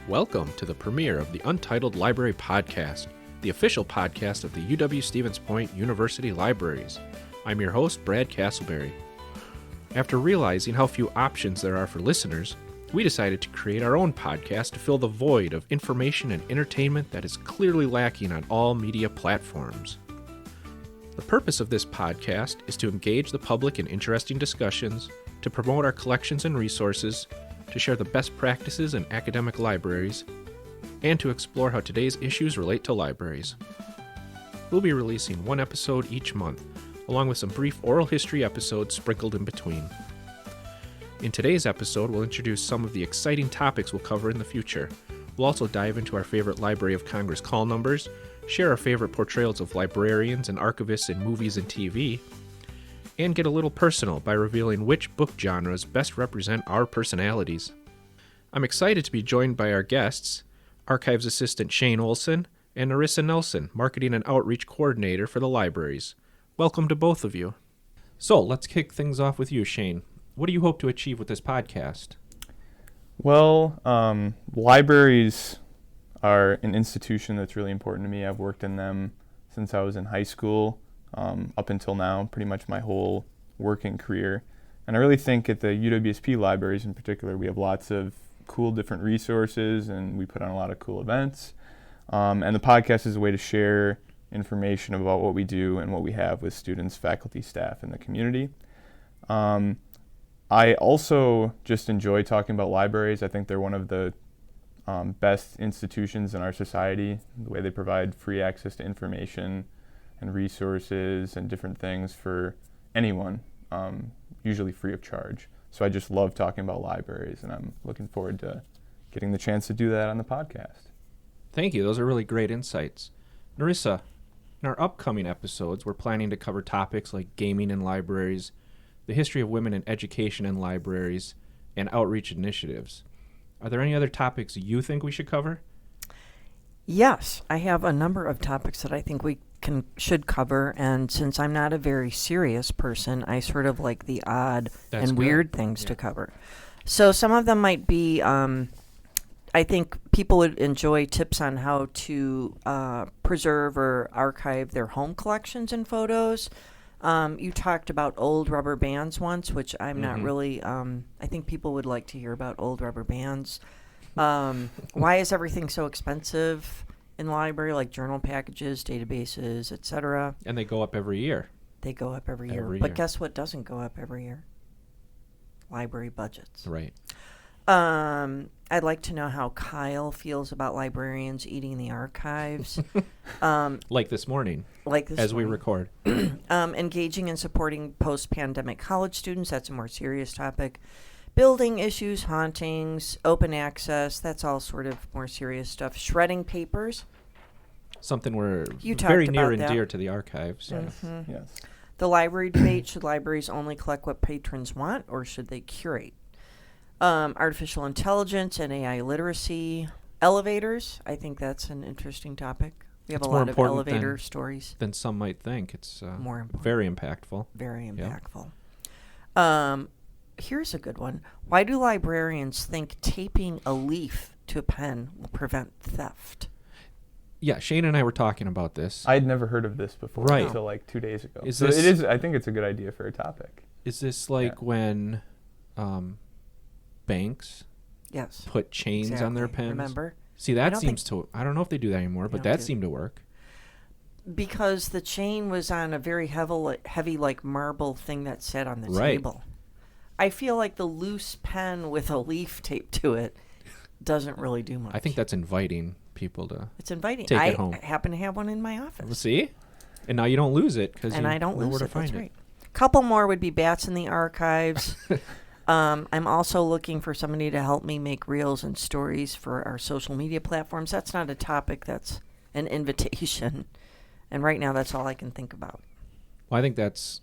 Welcome to the premiere of the Untitled Library Podcast, the official podcast of the UW-Stevens Point University Libraries. I'm your host, Brad Casselberry. After realizing how few options there are for listeners, we decided to create our own podcast to fill the void of information and entertainment that is clearly lacking on all media platforms. The purpose of this podcast is to engage the public in interesting discussions, to promote our collections and resources, to share the best practices in academic libraries, and to explore how today's issues relate to libraries. We'll be releasing one episode each month, along with some brief oral history episodes sprinkled in between. In today's episode, we'll introduce some of the exciting topics we'll cover in the future. We'll also dive into our favorite Library of Congress call numbers, share our favorite portrayals of librarians and archivists in movies and TV, and get a little personal by revealing which book genres best represent our personalities. I'm excited to be joined by our guests, Archives Assistant Shane Olsen and Nerissa Nelson, Marketing and Outreach Coordinator for the libraries. Welcome to both of you. So, let's kick things off with you, Shane. What do you hope to achieve with this podcast? Well, libraries are an institution that's really important to me. I've worked in them since I was in high school. Up until now, pretty much my whole working career. And I really think at the UWSP libraries in particular, we have lots of cool different resources and we put on a lot of cool events. And the podcast is a way to share information about what we do and what we have with students, faculty, staff, and the community. I also just enjoy talking about libraries. I think they're one of the best institutions in our society, the way they provide free access to information and resources and different things for anyone, usually free of charge. So I just love talking about libraries, and I'm looking forward to getting the chance to do that on the podcast. Thank you. Those are really great insights. Nerissa, in our upcoming episodes, we're planning to cover topics like gaming in libraries, the history of women in education in libraries, and outreach initiatives. Are there any other topics you think we should cover? Yes, I have a number of topics that I think we should cover, and since I'm not a very serious person, I sort of like the odd and weird things to cover. So some of them might be, I think people would enjoy tips on how to preserve or archive their home collections and photos. You talked about old rubber bands once, which I'm not really, I think people would like to hear about old rubber bands. Why is everything so expensive in the library, like journal packages, databases, etc.? And they go up every year. They go up every year. But guess what doesn't go up every year? Library budgets. Right. I'd like to know how Kyle feels about librarians eating the archives. Like this morning. As we record. Engaging and supporting post-pandemic college students. That's a more serious topic. Building issues, hauntings, open access, that's all sort of more serious stuff. Shredding papers. Something we're You very talked near about and that. dear to the archives. Yes. The library debate, should libraries only collect what patrons want, or should they curate? Artificial intelligence and AI literacy. Elevators, I think that's an interesting topic. We have It's a more lot of important elevator stories. than some might think. It's More important. very impactful. Very Yeah. impactful. Here's a good one. Why do librarians think taping a leaf to a pen will prevent theft? Yeah, Shane and I were talking about this. I'd never heard of this before Right. until like 2 days ago. Is So this- it is. I think it's a good idea for a topic. Is this like when banks Yes. put chains on their Exactly. pens? Remember? See, I that don't seems to... I don't know if they do that anymore, but don't that do- seemed to work. Because the chain was on a very heavy like marble thing that sat on the Right. table. I feel like the loose pen with a leaf taped to it doesn't really do much. I think that's inviting people to... it's inviting. take I it home. happen to have one in my office. See? And now you don't lose it because And you I don't know lose where to it. find That's it. right. Couple more would be bats in the archives. I'm also looking for somebody to help me make reels and stories for our social media platforms. That's not a topic. That's an invitation. And right now, that's all I can think about. Well, I think that's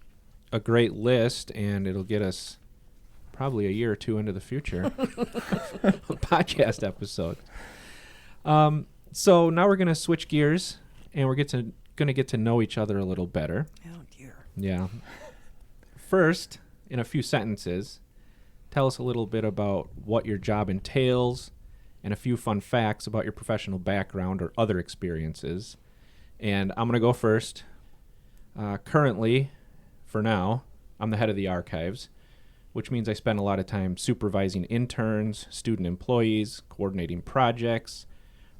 a great list, and it'll get us probably a year or two into the future. A podcast episode. So now we're going to switch gears, and we're going to get to know each other a little better. Oh, dear. Yeah. First, in a few sentences, tell us a little bit about what your job entails and a few fun facts about your professional background or other experiences. And I'm going to go first. Currently, for now, I'm the head of the archives, which means I spend a lot of time supervising interns, student employees, coordinating projects,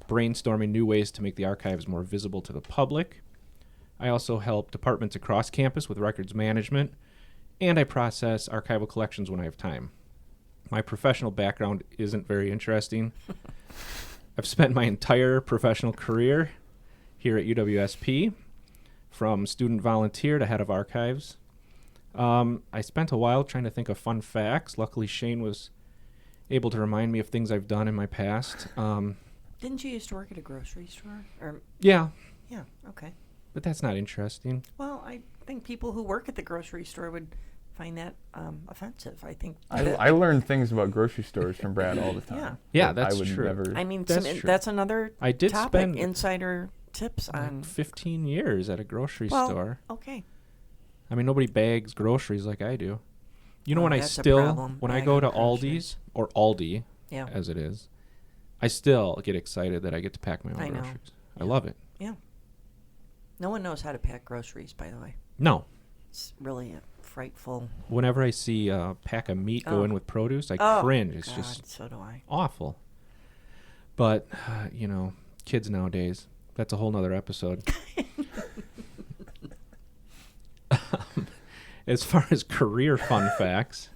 brainstorming new ways to make the archives more visible to the public. I also help departments across campus with records management, and I process archival collections when I have time. My professional background isn't very interesting. I've spent my entire professional career here at UWSP, from student volunteer to head of archives. I spent a while trying to think of fun facts. Luckily, Shane was able to remind me of things I've done in my past. Didn't you used to work at a grocery store? Yeah, Yeah, okay. but that's not interesting. Well, I think people who work at the grocery store would find that offensive. I think I learned things about grocery stores from Brad all the time. Yeah, that that's I would true. Never. I mean, That's true. that's another I did topic, spend insider tips like on... 15 years at a grocery Well, store. okay. I mean, nobody bags groceries like I do. You know, Oh, when I that's a still, problem, when I bagging go to groceries. Aldi's, or Aldi, Yeah, as it is, I still get excited that I get to pack my own I know. groceries. I love it. yeah. No one knows how to pack groceries, by the way. No. It's really a frightful... Whenever I see a pack of meat go Oh. in with produce, I Oh, cringe. It's God, just so do I. awful. But, kids nowadays, that's a whole nother episode. As far as career fun facts,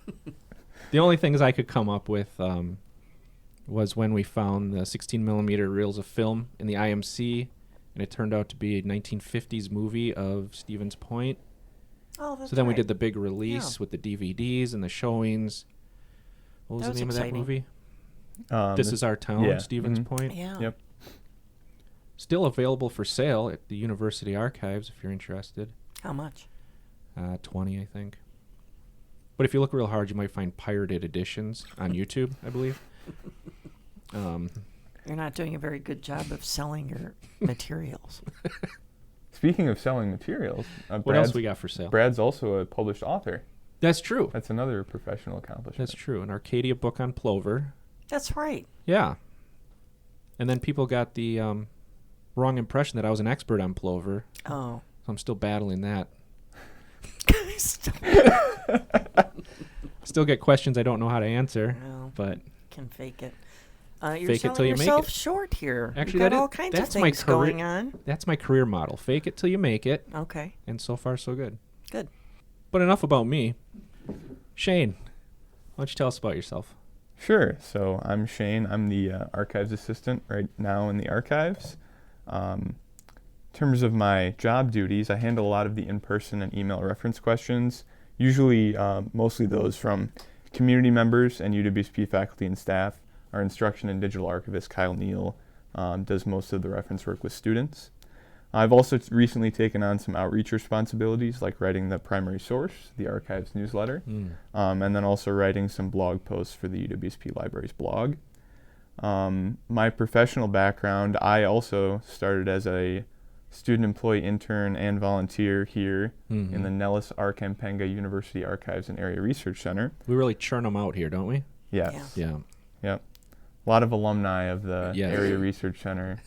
the only things I could come up with was when we found the 16 millimeter reels of film in the IMC, and it turned out to be a 1950s movie of Stevens Point. Oh, that's So then we right. did the big release Yeah. with the DVDs and the showings. What was That the was name exciting. of that movie? This Is Our Town, yeah. Stevens Mhm. Point. Yeah. Yep. Still available for sale at the University Archives if you're interested. How much? 20, I think. But if you look real hard, you might find pirated editions on YouTube, I believe. You're not doing a very good job of selling your materials. Speaking of selling materials, What else we got for sale? Brad's also a published author. That's true. That's another professional accomplishment. That's true. An Arcadia book on plover. That's right. Yeah. And then people got the wrong impression that I was an expert on plover. Oh. So I'm still battling that. Still get questions I don't know how to answer, Well, but can fake it. You're Fake it selling till you make yourself it. short here. Actually, You've got that is- all kinds of that's my things career- going on. that's my career model. Fake it till you make it, Okay. and so far so good. Good. But enough about me. Shane, why don't you tell us about yourself? Sure. So I'm Shane. I'm the archives assistant right now in the archives. In terms of my job duties, I handle a lot of the in-person and email reference questions, usually mostly those from community members and UWSP faculty and staff. Our instruction and digital archivist, Kyle Neal, does most of the reference work with students. I've also recently taken on some outreach responsibilities, like writing the primary source, the archives newsletter, and then also writing some blog posts for the UWSP Libraries blog. My professional background, I also started as a student employee intern and volunteer here in the Nellis Arkampenga University Archives and Area Research Center. We really churn them out here, don't we? Yes. Yeah. Yep. A lot of alumni of the Yes. Area Research Center.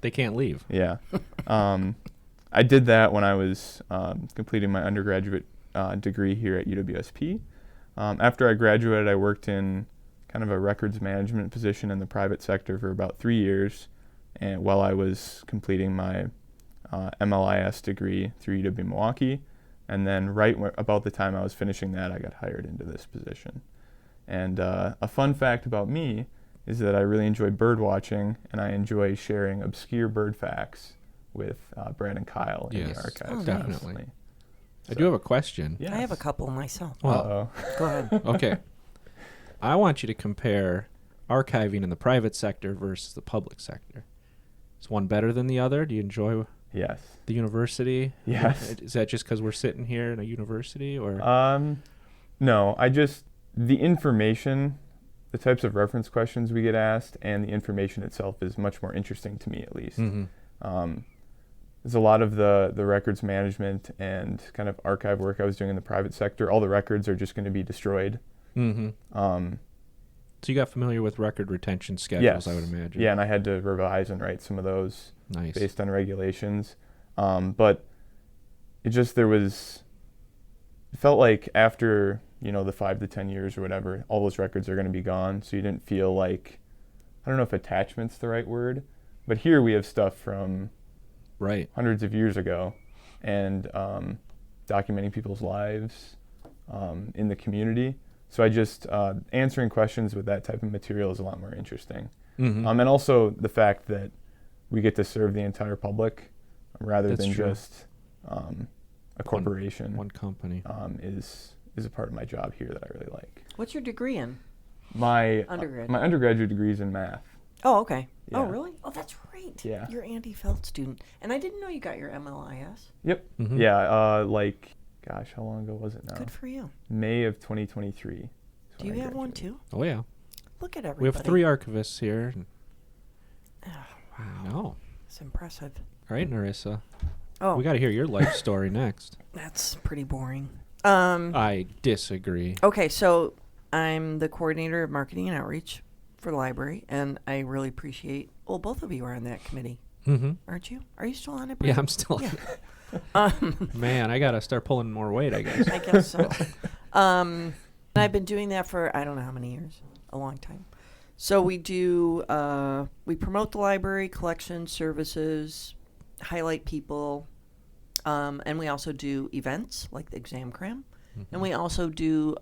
They can't leave. Yeah. I did that when I was completing my undergraduate degree here at UWSP. After I graduated, I worked in kind of a records management position in the private sector for about 3 years, and while I was completing my MLIS degree through UW Milwaukee. And then about the time I was finishing that, I got hired into this position. And a fun fact about me is that I really enjoy bird watching, and I enjoy sharing obscure bird facts with Brad and Kyle in Yes. the archives. Oh, nice. Definitely. I So- do have a question. Yes. I have a couple myself. Well, Uh-oh. Go ahead. Okay. I want you to compare archiving in the private sector versus the public sector. Is one better than the other? Do you enjoy Yes. the university? Yes. Is that just because we're sitting here in a university, or? No, the information, the types of reference questions we get asked, and the information itself is much more interesting to me, at least. There's a lot of the records management and kind of archive work I was doing in the private sector. All the records are just going to be destroyed. So you got familiar with record retention schedules, Yes. I would imagine. Yeah, and I had to revise and write some of those Nice. based on regulations. But it felt like after, the 5 to 10 years or whatever, all those records are going to be gone. So you didn't feel like, I don't know if attachment's the right word, but here we have stuff from Right. hundreds of years ago and documenting people's lives in the community. So I just, answering questions with that type of material is a lot more interesting. Mm-hmm. And also the fact that we get to serve the entire public rather That's than true. just a corporation One company. is a part of my job here that I really like. What's your degree in? My Undergrad. my undergraduate degree is in math. Oh, okay. Oh, Yeah. really? Oh, that's right. Yeah. You're Andy Felt student. And I didn't know you got your MLIS. Yep. Mhm. Yeah, gosh, how long ago was it now? Good for you. May of 2023. is Do when you I have one graduated. too? Oh, yeah. Look at everybody. We have 3 archivists here. Oh, I know. it's impressive. All right, Nerissa. Oh, We got to hear your life story next. that's pretty boring. I disagree. Okay, so I'm the coordinator of marketing and outreach for the library, and I really appreciate. Well, both of you are on that committee, Mm-hmm. aren't you? Are you still on it? Yeah, Brad? I'm still. Yeah. Man, I got to start pulling more weight, I guess. I guess so. And I've been doing that for I don't know how many years, a long time. So we do, we promote the library, collection services, highlight people, and we also do events like the exam cram. And we also do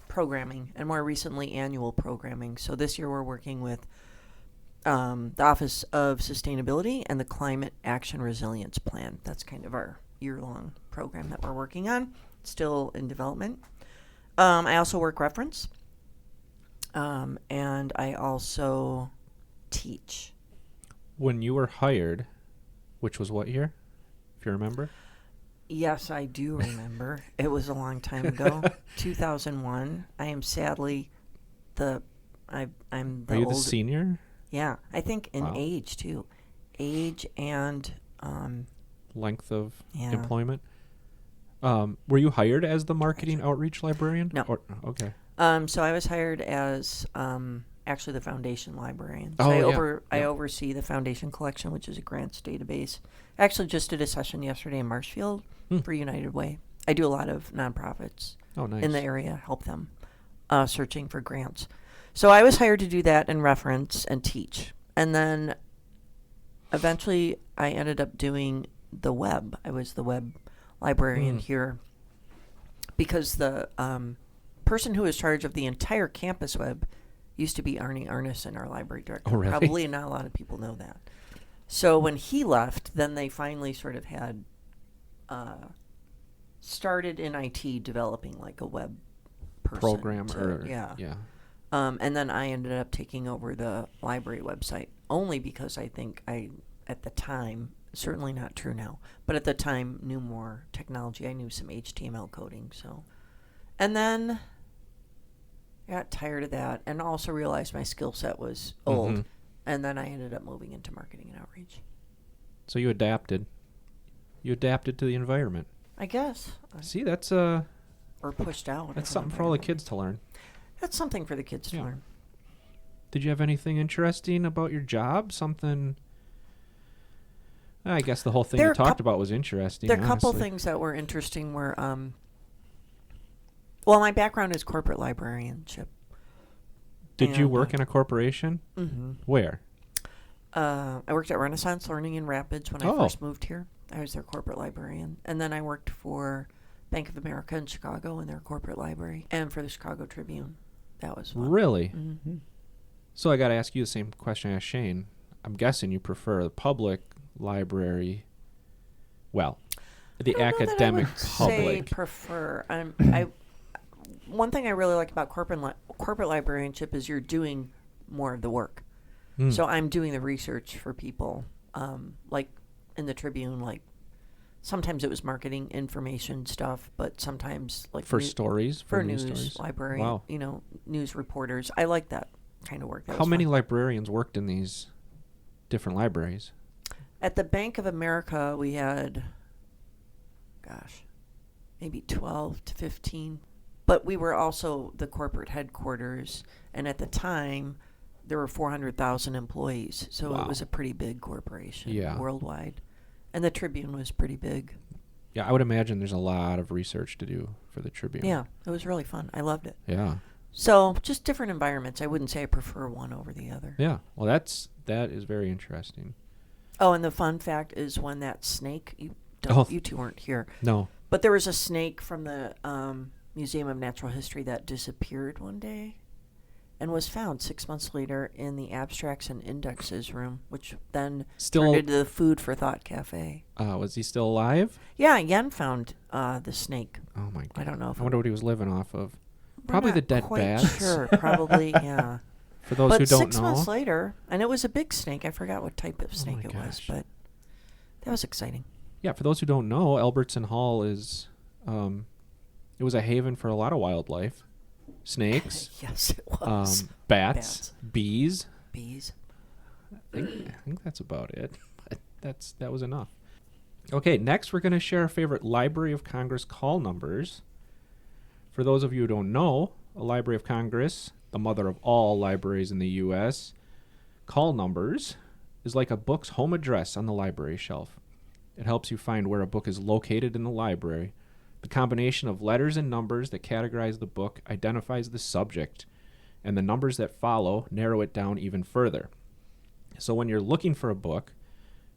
programming, and more recently annual programming. So this year we're working with the Office of Sustainability and the Climate Action Resilience Plan. That's kind of our year-long program that we're working on. Still in development. I also work reference, and I also teach. When you were hired, which was what year, if you remember? Yes, I do remember. It was a long time ago, 2001. I am sadly I'm the Are you the old. senior? Yeah, I think in Wow. age too, age and Length of Yeah. employment? Were you hired as the marketing outreach librarian? No. Okay. So I was hired as actually the foundation librarian. So Oh, I yeah. oversee the foundation collection, which is a grants database. I actually just did a session yesterday in Marshfield for United Way. I do a lot of nonprofits Oh, nice. in the area, help them searching for grants. So I was hired to do that and reference and teach. And then eventually I ended up doing the web. I was the web librarian here because the person who was in charge of the entire campus web used to be Arnie Arneson, our library director. Oh, really? Probably not a lot of people know that. So when he left, then they finally sort of had started in IT developing like a web person Program to- or yeah. yeah. And then I ended up taking over the library website only because I think I, at the time, certainly not true now, but at the time knew more technology. I knew some HTML coding, so. And then I got tired of that and also realized my skill set was old. Mhm. And then I ended up moving into marketing and outreach. So you adapted. You adapted to the environment. I guess. See, that's Or pushed out. of that's an something for all the environment. kids to learn. That's something for the kids to Yeah. learn. Did you have anything interesting about your job? Something? I guess the whole thing There you are talked coup- about was interesting. There are a couple honestly. things that were interesting were, well, my background is corporate librarianship. Did you and, work in a corporation? Mm-hmm. Where? I worked at Renaissance Learning in Rapids when I Oh. first moved here. I was their corporate librarian. And then I worked for Bank of America in Chicago in their corporate library and for the Chicago Tribune. That was fun. Really? Mm-hmm. So I got to ask you the same question I asked Shane. I'm guessing you prefer the public library. Well, the academic Say public. prefer. One thing I really like about corporate librarianship is you're doing more of the work. Hmm. So I'm doing the research for people, like in the Tribune. Like sometimes it was marketing information stuff, but sometimes like for stories, for news news stories. library. Wow. News reporters. I like that kind of work. That How was many fun. librarians worked in these different libraries? At the Bank of America, we had, maybe 12 to 15. But we were also the corporate headquarters, and at the time, there were 400,000 employees, so Wow. it was a pretty big corporation Yeah. worldwide. And the Tribune was pretty big. Yeah, I would imagine there's a lot of research to do for the Tribune. Yeah, it was really fun. I loved it. Yeah. So just different environments. I wouldn't say I prefer one over the other. Yeah. Well, that is very interesting. Oh, and the fun fact is when that snake, you two weren't here, No. but there was a snake from the Museum of Natural History that disappeared one day and was found 6 months later in the Abstracts and Indexes room, which then turned into the Food for Thought Cafe. Was he still alive? Yeah, Yen found the snake. Oh my god. I don't know if I wonder what he was living off of. we're Probably not the dead quite bats. Sure, probably, yeah. For those But who don't 6 know. months later, and it was a big snake. I forgot what type of snake my it was, gosh. but that was exciting. Yeah, for those who don't know, Albertson Hall is it was a haven for a lot of wildlife. Snakes, Yes, it was. bats, bees. Bees. I think that's about it. But that was enough. Okay, next we're going to share our favorite Library of Congress call numbers. For those of you who don't know, a Library of Congress, the mother of all libraries in the U.S., call numbers is like a book's home address on the library shelf. It helps you find where a book is located in the library. The combination of letters and numbers that categorize the book identifies the subject, and the numbers that follow narrow it down even further. So when you're looking for a book,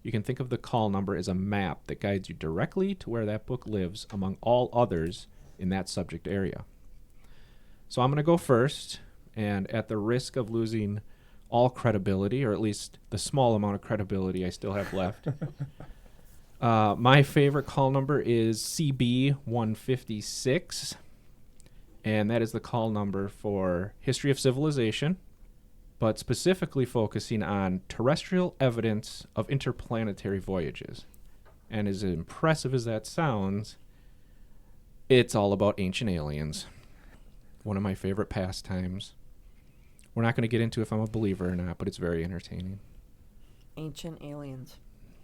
you can think of the call number as a map that guides you directly to where that book lives among all others in that subject area. So I'm going to go first, and at the risk of losing all credibility, or at least the small amount of credibility I still have left, my favorite call number is CB 156, and that is the call number for History of Civilization, but specifically focusing on terrestrial evidence of interplanetary voyages. And as impressive as that sounds, it's all about ancient aliens. One of my favorite pastimes. We're not going to get into if I'm a believer or not, but it's very entertaining. Ancient aliens.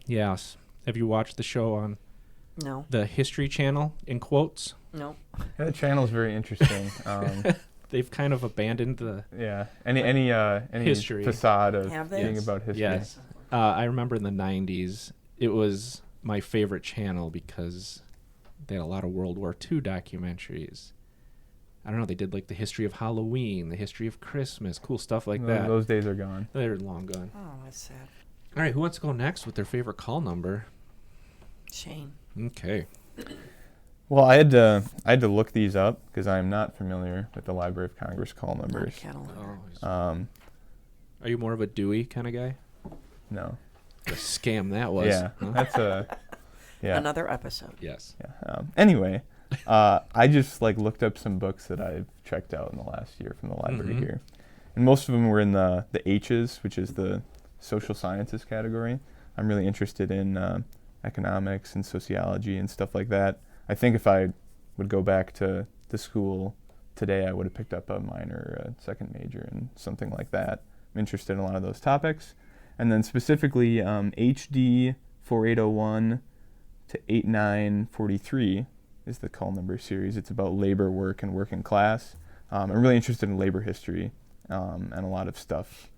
Yes. Have you watched the show on No. the History Channel, in quotes? No. Yeah, the channel's very interesting. They've kind of abandoned the Any history. facade of Have they? being Yes. about history. Yes. I remember in the 90s, it was my favorite channel because they had a lot of World War II documentaries. I don't know, they did like the history of Halloween, the history of Christmas, cool stuff like that. Those days are gone. They're long gone. Oh, that's sad. All right, who wants to go next with their favorite call number? Shane. Okay. Well, I had to look these up because I am not familiar with the Library of Congress call Not a numbers. catalog. Are you more of a Dewey kind of guy? No. What a scam that was. Yeah, huh? that's yeah. Another episode. Yes. Yeah. Anyway, I just looked up some books that I've checked out in the last year from the library Mhm. here, and most of them were in the H's, which is the social sciences category. I'm really interested in economics and sociology and stuff like that. I think if I would go back to the school today, I would have picked up a minor, a second major, and something like that. I'm interested in a lot of those topics, and then specifically HD 4801 to 8943 is the call number series. It's about labor, work, and working class. I'm really interested in labor history and a lot of stuff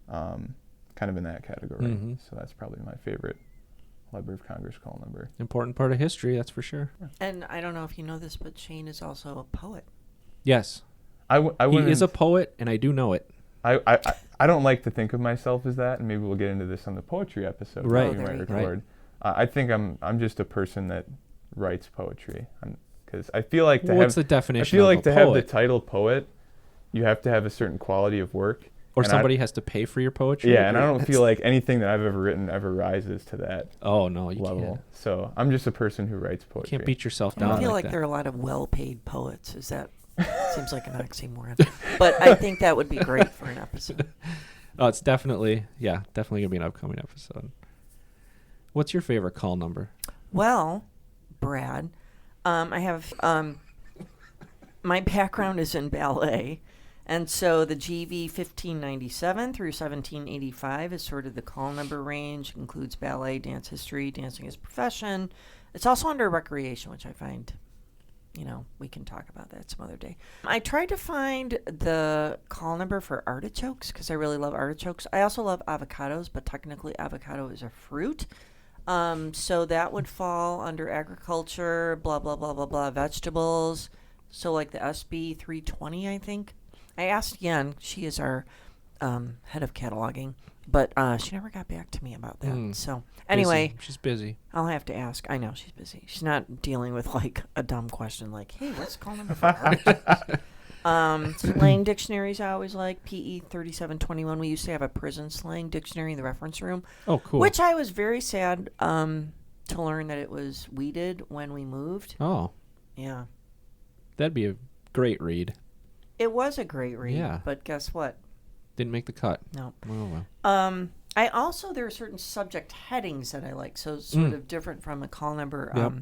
kind of in that category. Mhm. So that's probably my favorite Library of Congress call number. Important part of history, that's for sure. And I don't know if you know this, but Shane is also a poet. Yes. I He is a poet, and I do know it. I don't like to think of myself as that, and maybe we'll get into this on the poetry episode Right. that we Oh, there might you go. record. I think I'm just a person that writes poetry, because I feel like What's the I definition feel of like a to have the poet? title poet, you have to have a certain quality of work. Or and somebody has to pay for your poetry? Yeah, and I don't feel like anything that I've ever written ever rises to that Oh, no, you level. can't. So I'm just a person who writes You poetry. can't beat yourself I down feel like like that. there are a lot of well-paid poets. Is that seems like an oxymoron? But I think that would be great for an episode. Oh, it's definitely going to be an upcoming episode. What's your favorite call number? Well, Brad, I have my background is in ballet, and so the GV 1597 through 1785 is sort of the call number range. Includes ballet, dance history, dancing as a profession. It's also under recreation, which I find we can talk about that some other day. I tried to find the call number for artichokes because I really love artichokes. I also love avocados, but technically avocado is a fruit. So that would fall under agriculture, blah, blah, blah, blah, blah, vegetables. So like the SB 320, I think. I asked Yen, she is our head of cataloging, but she never got back to me about that. So anyway. She's busy. I'll have to ask. I know she's busy. She's not dealing with like a dumb question like, hey, what's the call number for artichokes? Slang dictionaries I always like. PE 3721. We used to have a prison slang dictionary in the reference room. Oh, cool. Which I was very sad to learn that it was weeded when we moved. Oh. Yeah. That'd be a great read. It was a great read. Yeah. But guess what? Didn't make the cut. No. Oh, well. I also, there are certain subject headings that I like. So sort of different from a call number. Yep.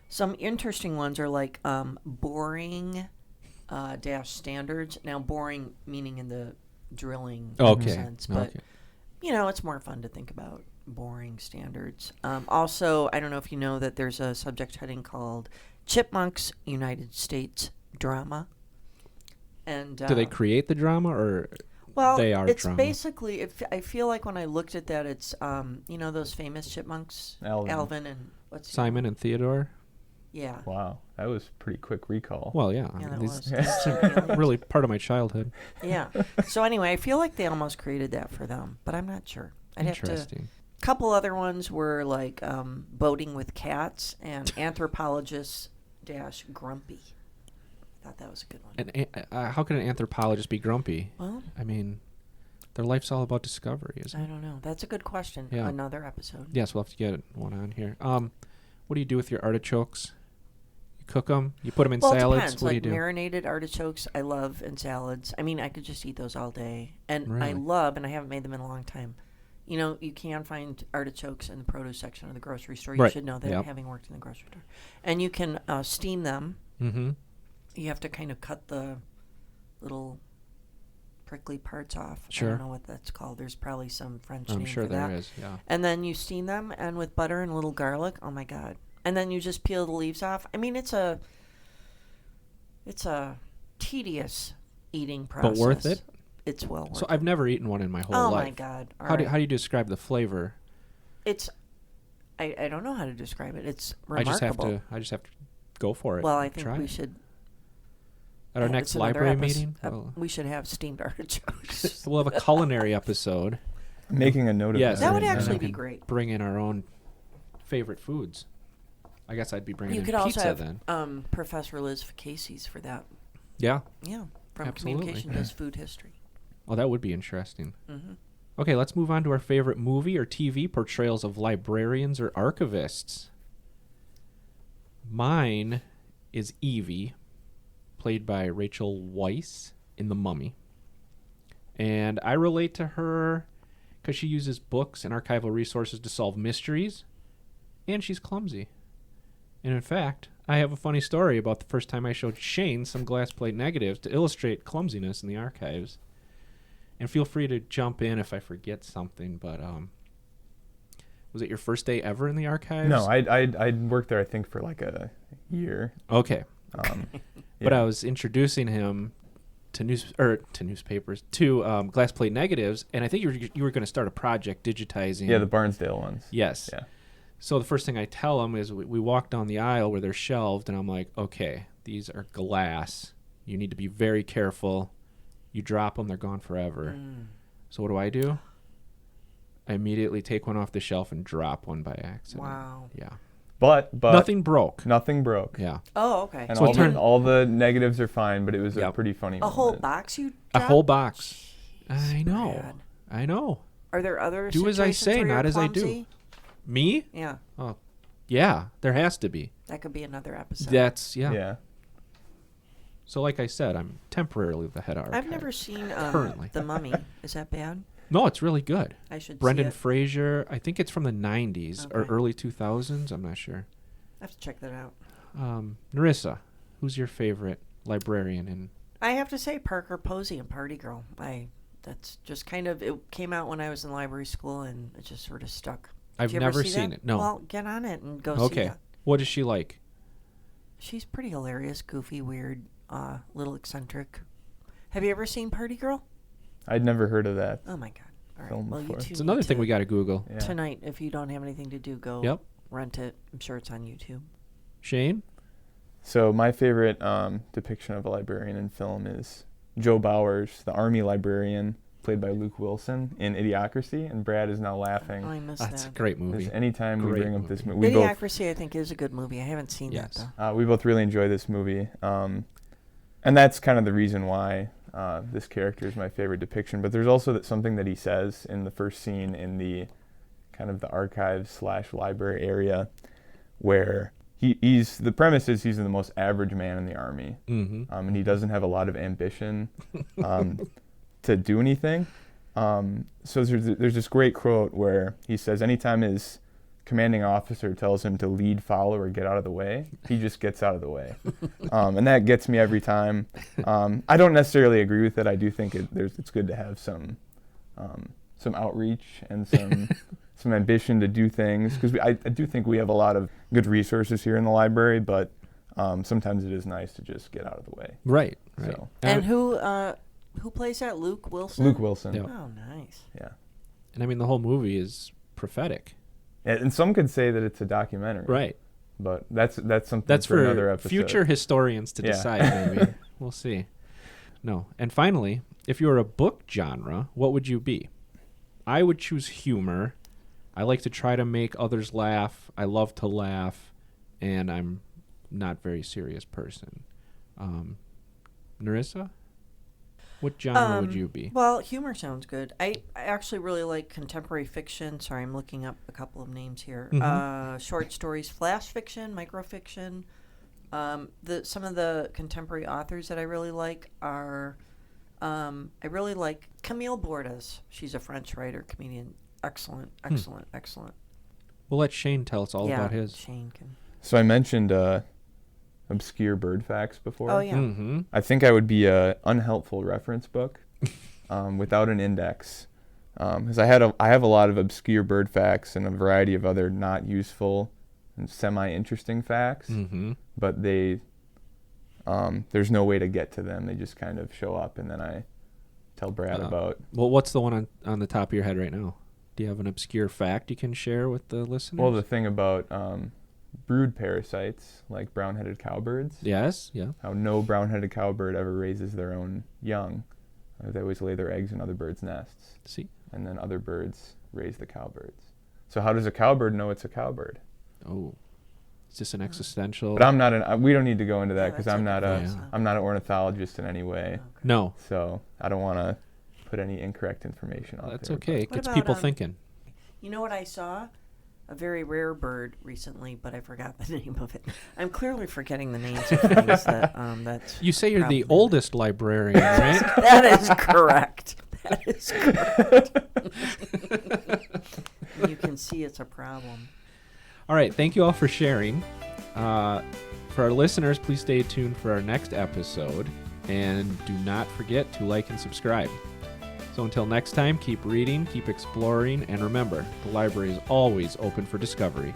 Some interesting ones are like boring dash standards. Now, boring meaning in the drilling sense. But, it's more fun to think about boring standards. Also, I don't know if you know that there's a subject heading called Chipmunks United States Drama. And do they create the drama or they are it's drama? Basically, I feel like when I looked at that, it's, those famous chipmunks, Alvin and what's Simon and Theodore? Yeah. Wow, that was pretty quick recall. Well, yeah. Yeah, that These was. really part of my childhood. Yeah. So anyway, I feel like they almost created that for them, but I'm not sure. I'd have to. Interesting. A couple other ones were like boating with cats and anthropologists - grumpy. I thought that was a good one. And how can an anthropologist be grumpy? Well, I mean, their life's all about discovery, isn't it? I don't know. That's a good question. Yeah. Another episode. Yes, we'll have to get one on here. What do you do with your artichokes? You cook them? You put them in salads? It depends. What Like do you do? marinated artichokes, I love in salads. I mean, I could just eat those all day. And Really? I love, and I haven't made them in a long time. You can find artichokes in the produce section of the grocery store. You Right. should know that, Yep. having worked in the grocery store. And you can steam them. Mm-hmm. You have to kind of cut the little prickly parts off. Sure. I don't know what that's called. There's probably some French name I'm sure for that. there is, yeah. And then you steam them, and with butter and a little garlic. Oh my God! And then you just peel the leaves off. I mean, it's a tedious eating process. But worth it? It's well worth So it. I've never eaten one in my whole Oh life. my God! All How do right. you describe the flavor? It's I don't know how to describe it. It's I just remarkable. have to go for it. Well, I think Try we it. should. At our Yeah, next it's another library episode. meeting, We should have steamed artichokes. we'll have a culinary episode. I'm making a note of Yes, That would and actually then be we can great. Bring in our own favorite foods. I guess I'd be bringing You in could also pizza have then. Professor Liz Casey's for that. Yeah. Yeah, from Absolutely. Communication does food history. Well, that would be interesting. Mm-hmm. Okay, let's move on to our favorite movie or TV portrayals of librarians or archivists. Mine is Evie, played by Rachel Weisz in The Mummy. And I relate to her because she uses books and archival resources to solve mysteries, and she's clumsy. And in fact, I have a funny story about the first time I showed Shane some glass plate negatives to illustrate clumsiness in the archives. And feel free to jump in if I forget something, but was it your first day ever in the archives? No, I'd worked there, I think, for like a year. Okay. But Yeah. I was introducing him to newspapers, to glass plate negatives, and I think you were going to start a project digitizing. Yeah, the Barnesdale ones. Yes. Yeah. So the first thing I tell him is we walk down the aisle where they're shelved, and I'm like, okay, these are glass. You need to be very careful. You drop them, they're gone forever. So what do? I immediately take one off the shelf and drop one by accident. Wow. Yeah. But Nothing broke. Nothing broke. Yeah. Oh, okay. And So all the negatives are fine, but it was a Yep. pretty funny A whole moment. box you A dropped? whole box. I Jeez, know. Brad. I know. Are there other Do as I situations say, where you're not as I do. clumsy? Me? Yeah, Oh, yeah. There has to be. that could be another episode. That's yeah. Yeah. So like I said, I'm temporarily the head archivist. I've never seen Currently. The Mummy. Is that bad? No, it's really good. I should Brendan see it. Fraser. I think it's from the 90s or Okay. early 2000s. I'm not sure. I have to check that out. Nerissa, who's your favorite librarian? And I have to say Parker Posey and Party Girl. That's just kind of, it came out when I was in library school and it just sort of stuck. I've Did you ever never see seen that? it. No. Well, get on it and go see Okay. that. What is she like? She's pretty hilarious, goofy, weird, little eccentric. Have you ever seen Party Girl? I'd never heard of that. Oh my God! All right, Film well, you before. two It's another need thing to- we got to Google. Yeah. tonight. If you don't have anything to do, go rent it. I'm sure it's on YouTube. Shane? So my favorite depiction of a librarian in film is Joe Bowers, the Army librarian, played by Luke Wilson in Idiocracy, and Brad is now laughing. Oh, I missed That's a that. great movie. Anytime we Great bring up this movie. movie, Idiocracy, I think, is a good movie. I haven't seen Yes. that though. we both really enjoy this movie, and that's kind of the reason why this character is my favorite depiction. But there's also something that he says in the first scene in the kind of the archives/library area, where the premise is he's the most average man in the Army, and he doesn't have a lot of ambition to do anything. So there's this great quote where he says, anytime his commanding officer tells him to lead, follow, or get out of the way, he just gets out of the way. And that gets me every time. I don't necessarily agree with it. I do think it's good to have some outreach and some ambition to do things, because I do think we have a lot of good resources here in the library, but sometimes it is nice to just get out of the way. Right. So. And who plays that? Luke Wilson? Luke Wilson. Yeah. Oh, nice. Yeah. And I mean, the whole movie is prophetic. And some could say that it's a documentary. Right. But that's something That's for another episode. future historians to decide, maybe. We'll see. No. And finally, if you were a book genre, what would you be? I would choose humor. I like to try to make others laugh. I love to laugh. And I'm not a very serious person. Nerissa? What genre would you be? Well, humor sounds good. I actually really like contemporary fiction. Sorry, I'm looking up a couple of names here. Short stories, flash fiction, microfiction. Some of the contemporary authors that I really like are, I really like Camille Bordas. She's a French writer, comedian. Excellent. We'll let Shane tell us all about his. Shane can. So I mentioned obscure bird facts before. Oh, yeah. Mm-hmm. I think I would be a unhelpful reference book without an index, because I have a lot of obscure bird facts and a variety of other not useful and semi-interesting facts, but there's no way to get to them. They just kind of show up, and then I tell Brad about. Well, what's the one on the top of your head right now? Do you have an obscure fact you can share with the listeners? Well, the thing about brood parasites like brown-headed cowbirds. Yes, yeah. How no brown-headed cowbird ever raises their own young. They always lay their eggs in other birds' nests. See? And then other birds raise the cowbirds. So how does a cowbird know it's a cowbird? Oh, is this an existential? But I'm not we don't need to go into that because that's I'm okay. I'm not an ornithologist in any way. No, So I don't want to put any incorrect information out that's there. okay. It What gets about, people thinking. You know what I saw? A very rare bird recently, but I forgot the name of it. I'm clearly forgetting the names of things that's... You say you're the probably- oldest librarian, right? That is correct. You can see it's a problem. All right, thank you all for sharing. For our listeners, please stay tuned for our next episode, and do not forget to like and subscribe. So until next time, keep reading, keep exploring, and remember, the library is always open for discovery.